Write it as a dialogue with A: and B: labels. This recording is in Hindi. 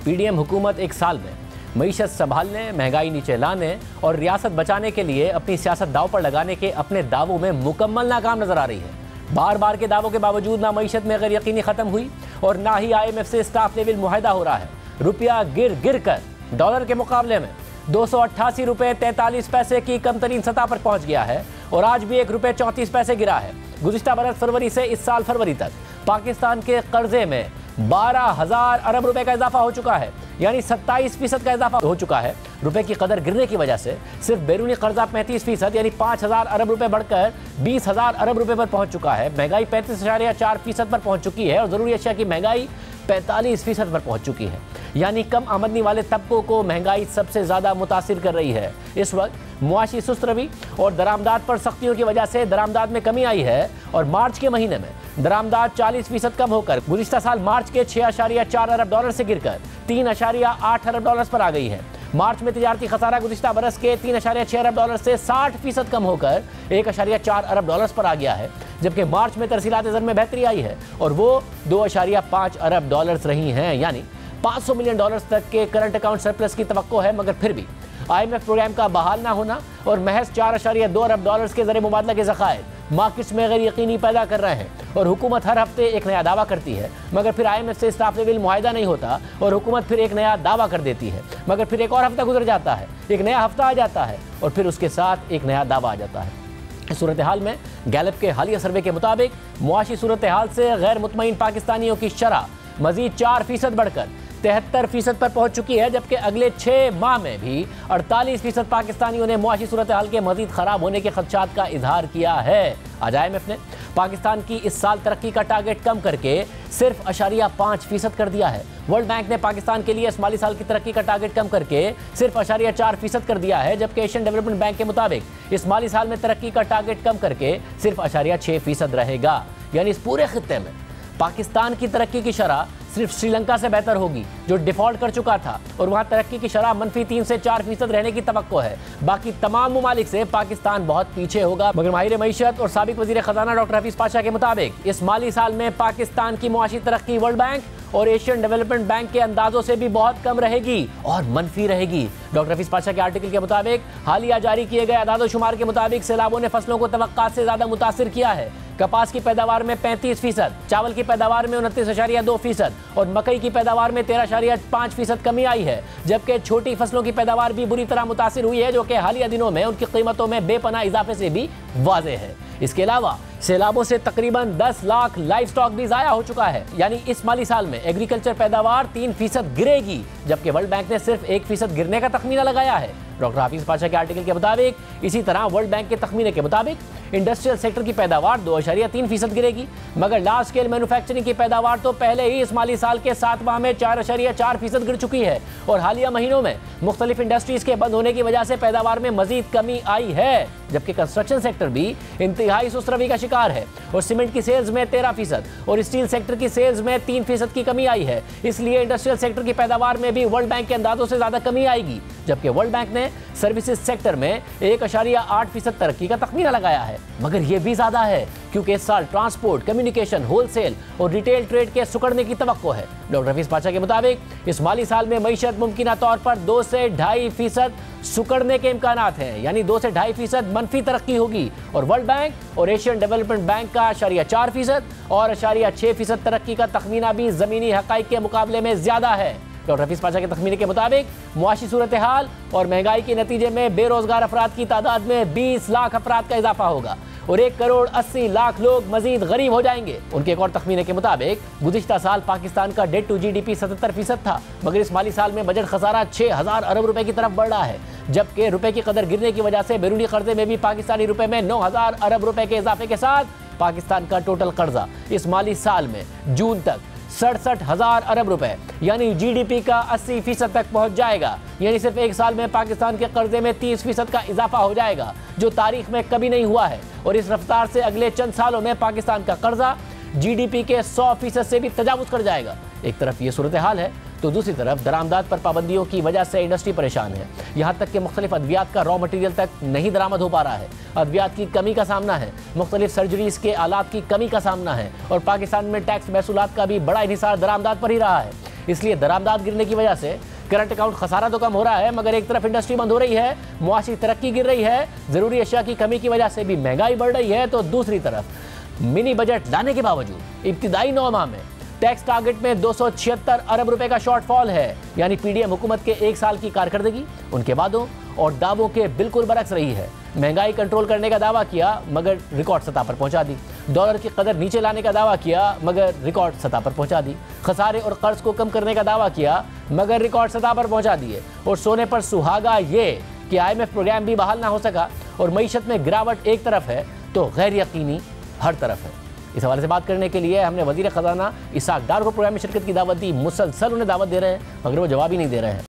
A: पीडीएम हुकूमत एक साल में मईशत संभालने, महंगाई नीचे लाने और रियासत बचाने के लिए अपनी सियासत दांव पर लगाने के अपने दावों में मुकम्मल नाकाम नजर आ रही है। बार बार के दावों के बावजूद ना मईशत में गैर यकीनी खत्म हुई और ना ही IMF से स्टाफ लेवल मुआहदा हो रहा है। रुपया गिर गिर कर डॉलर के मुकाबले में 288 रुपये 43 पैसे की कम तरीन सतह पर पहुंच गया है और आज भी 1 रुपये 34 पैसे गिरा है। गुज़िश्ता बरस फरवरी से इस साल फरवरी तक पाकिस्तान के कर्जे में 12,000 अरब रुपए का इजाफा हो चुका है, यानी 27% का इजाफा हो चुका है। रुपए की कदर गिरने की वजह से सिर्फ बैरूनी कर्जा 35% यानी 5,000 अरब रुपए बढ़कर 20,000 अरब रुपए पर पहुंच चुका है। महंगाई 35.4% पर पहुंच चुकी है और जरूरी अशिया की महंगाई 45% पर पहुंच चुकी है, यानी कम आमदनी वाले तबकों को महंगाई सबसे ज्यादा मुतासिर कर रही है। इस वक्त मुआशी सुस्त रवि और दरामदाद पर सख्तियों की वजह से दरामदाद में कमी आई है और मार्च के महीने में दरामदाद 40% कम होकर गुज़िश्ता साल मार्च के 6.4 अरब डॉलर से गिरकर 3.8 अरब डॉलर पर आ गई है। मार्च में तिजारती खसारा गुज़िश्ता बरस के 3.6 अरब डॉलर से 60% कम होकर 1.4 अरब डॉलर पर आ गया है, जबकि मार्च में तरसीलात ज़र में बेहतरी आई है और वो 2.5 अरब डॉलर रही हैं, यानी 500 मिलियन डॉलर तक के करंट अकाउंट सरप्लस की तवक्को है। मगर फिर भी IMF प्रोग्राम का बहाल ना होना और महज 4.2 अरब डॉलर के ज़रिए मुबादला के ज़खायर मार्केट्स में गैर यकीनी पैदा कर रहे हैं और हुकूमत हर हफ्ते एक नया दावा करती है, मगर फिर IMF से स्टाफ लेवल मुआहदा नहीं होता और हुकूमत फिर एक नया दावा कर देती है, मगर फिर एक और हफ्ता गुजर जाता है, एक नया हफ्ता आ जाता है और फिर उसके साथ एक नया दावा आ जाता है। इस सूरत हाल में गैलप के हालिया सर्वे के मुताबिक मुआशी सूरत हाल से गैर मुतमईन पाकिस्तानियों की शरह मजीद 4% बढ़कर 73% पर पहुंच चुकी है, जबकि अगले 6 माह में भी 48% पाकिस्तानियों ने मुआशी सूरत हाल के मजीद खराब होने के खदशात का इजहार किया है। आज IMF ने पाकिस्तान की इस साल तरक्की का टारगेट कम करके सिर्फ 0.5% कर दिया है। वर्ल्ड बैंक ने पाकिस्तान के लिए इस माली साल की तरक्की का टारगेट कम करके सिर्फ 0.4% कर दिया है, जबकि एशियन डेवलपमेंट बैंक के मुताबिक इस माली साल में तरक्की का टारगेट कम करके सिर्फ 0.6% रहेगा। यानी इस पूरे खित्ते में पाकिस्तान की तरक्की की शरह सिर्फ श्रीलंका से बेहतर होगी, जो डिफॉल्ट कर चुका था और वहां तरक्की की शरह -3 से 4% रहने की तवक्को है। बाकी तमाम ममालिक से पाकिस्तान बहुत पीछे होगा। मगर माहिर मईशत और साबिक वजीर खजाना डॉक्टर हफीज पाशा के मुताबिक इस माली साल में पाकिस्तान की मुआशी तरक्की वर्ल्ड बैंक और एशियन डेवलपमेंट बैंक के अंदाजों से भी बहुत कम रहेगी और मनफी रहेगी। डॉक्टर हफीज पाशा के आर्टिकल के मुताबिक हालिया जारी किए गए अदाद शुमार के मुताबिक सैलाबों ने फसलों को तवक्कात से ज्यादा मुतासिर किया है। कपास की पैदावार में 35%, चावल की पैदावार में 29.2% और मकई की पैदावार में 13.5% कमी आई है, जबकि छोटी फसलों की पैदावार भी बुरी तरह मुतासिर हुई है, जो कि हालिया दिनों में उनकी कीमतों में बेपनाह इजाफे से भी वाज़ेह है। इसके अलावा सैलाबों से तकरीबन 10 लाख लाइव स्टॉक भी ज़ाया हो चुका है, यानी इस माली साल में एग्रीकल्चर पैदावार 3% गिरेगी, जबकि वर्ल्ड बैंक ने सिर्फ 1% गिरने का तखमीना लगाया है। डॉक्टर हाफिज पाशा के आर्टिकल के मुताबिक इसी तरह वर्ल्ड बैंक के तखमीने के मुताबिक इंडस्ट्रियल सेक्टर की पैदावार 2.3% गिरेगी, मगर लार्ज स्केल मैन्युफैक्चरिंग की पैदावार तो पहले ही इस माली साल के 7 माह में 4.4% गिर चुकी है और हालिया महीनों में मुख्तलिफ इंडस्ट्रीज के बंद होने की वजह से पैदावार में मजीद कमी आई है, जबकि कंस्ट्रक्शन सेक्टर भी इंतहाई सुस्त रवि का शिकार है और सीमेंट की सेल्स में 13% और स्टील सेक्टर की सेल्स में 3% की कमी आई है। इसलिए इंडस्ट्रियल सेक्टर की पैदावार में भी वर्ल्ड बैंक के अंदाजों से ज्यादा कमी आएगी, जबकि वर्ल्ड बैंक ने सर्विसेज सेक्टर में 1.8% तरक्की का तखमीना लगाया है। मगर यह भी ज्यादा है क्योंकि इस साल ट्रांसपोर्ट, कम्युनिकेशन, होलसेल और रिटेल ट्रेड के सुकड़ने की तवक्को है। डॉक्टर हफीज पाशा के मुताबिक इस माली साल में मईशत मुमकिना तौर पर 2 से 2.5% सुकड़ने के इम्कानात हैं, यानी 2 से 2.5% मनफी तरक्की होगी और वर्ल्ड बैंक और एशियन डेवलपमेंट बैंक का 0.4% और 0.6% तरक्की का तखमीना भी जमीनी हकाइक के मुकाबले में ज्यादा है। डॉक्टर हफीज पाशा के तखमीने के मुताबिक मुआशी सूरत हाल और महंगाई के नतीजे में बेरोजगार अफराद की तादाद में 20 लाख अफराद का इजाफा होगा और 1.80 करोड़ लोग मजीद गरीब हो जाएंगे। उनके एक और तखमीने के मुताबिक गुज़िश्ता साल पाकिस्तान का डेट टू GDP 77% था, मगर इस माली साल में बजट खसारा 6,000 अरब रुपए की तरफ बढ़ रहा है, जबकि रुपए की कदर गिरने की वजह से बैरूनी कर्जे में भी पाकिस्तानी रुपए में 9,000 अरब रुपए के इजाफे के साथ पाकिस्तान का टोटल कर्जा इस माली साल में जून तक 67,000 अरब रुपए यानी GDP का 80% तक पहुंच जाएगा। यानी सिर्फ एक साल में पाकिस्तान के कर्जे में 30% का इजाफा हो जाएगा, जो तारीख में कभी नहीं हुआ है और इस रफ्तार से अगले चंद सालों में पाकिस्तान का कर्जा GDP के 100% से भी तजावुज कर जाएगा। एक तरफ ये सूरत हाल है तो दूसरी तरफ दरामदाद पर पाबंदियों की वजह से इंडस्ट्री परेशान है। यहाँ तक कि मुख्तलिफ अद्वियात का रॉ मटीरियल तक नहीं दरामद हो पा रहा है, अद्वियात की कमी का सामना है, मुख्तलिफ सर्जरीज के आलात की कमी का सामना है और पाकिस्तान में टैक्स महसूलात का भी बड़ा इन्हिसार दरामदाद पर ही रहा है। इसलिए दरामदाद गिरने की वजह से करंट अकाउंट खसारा तो कम हो रहा है, मगर एक तरफ इंडस्ट्री बंद हो रही है, मुआशी तरक्की गिर रही है, जरूरी अशिया की कमी की वजह से भी महंगाई बढ़ रही है, तो दूसरी तरफ मिनी बजट लाने के बावजूद इब्तिदाई 9 माह में टैक्स टारगेट में 276 अरब रुपए का शॉर्टफॉल है। यानी पीडीएम हुकूमत के 1 साल की कारकर्दगी उनके वादों और दावों के बिल्कुल बरक्स रही है। महंगाई कंट्रोल करने का दावा किया मगर रिकॉर्ड सतह पर पहुंचा दी, डॉलर की कदर नीचे लाने का दावा किया मगर रिकॉर्ड सतह पर पहुंचा दी, खसारे और कर्ज को कम करने का दावा किया मगर रिकॉर्ड सतह पर पहुंचा दिए, और सोने पर सुहागा ये कि IMF प्रोग्राम भी बहाल ना हो सका और मईशत में गिरावट एक तरफ है तो गैर यकीनी हर तरफ है। इस हवाले से बात करने के लिए हमने वजीर खजाना इसहाक डार को प्रोग्राम में शिरकत की दावत दी। मुसलसल उन्हें दावत दे रहे हैं मगर वो जवाब ही नहीं दे रहे हैं।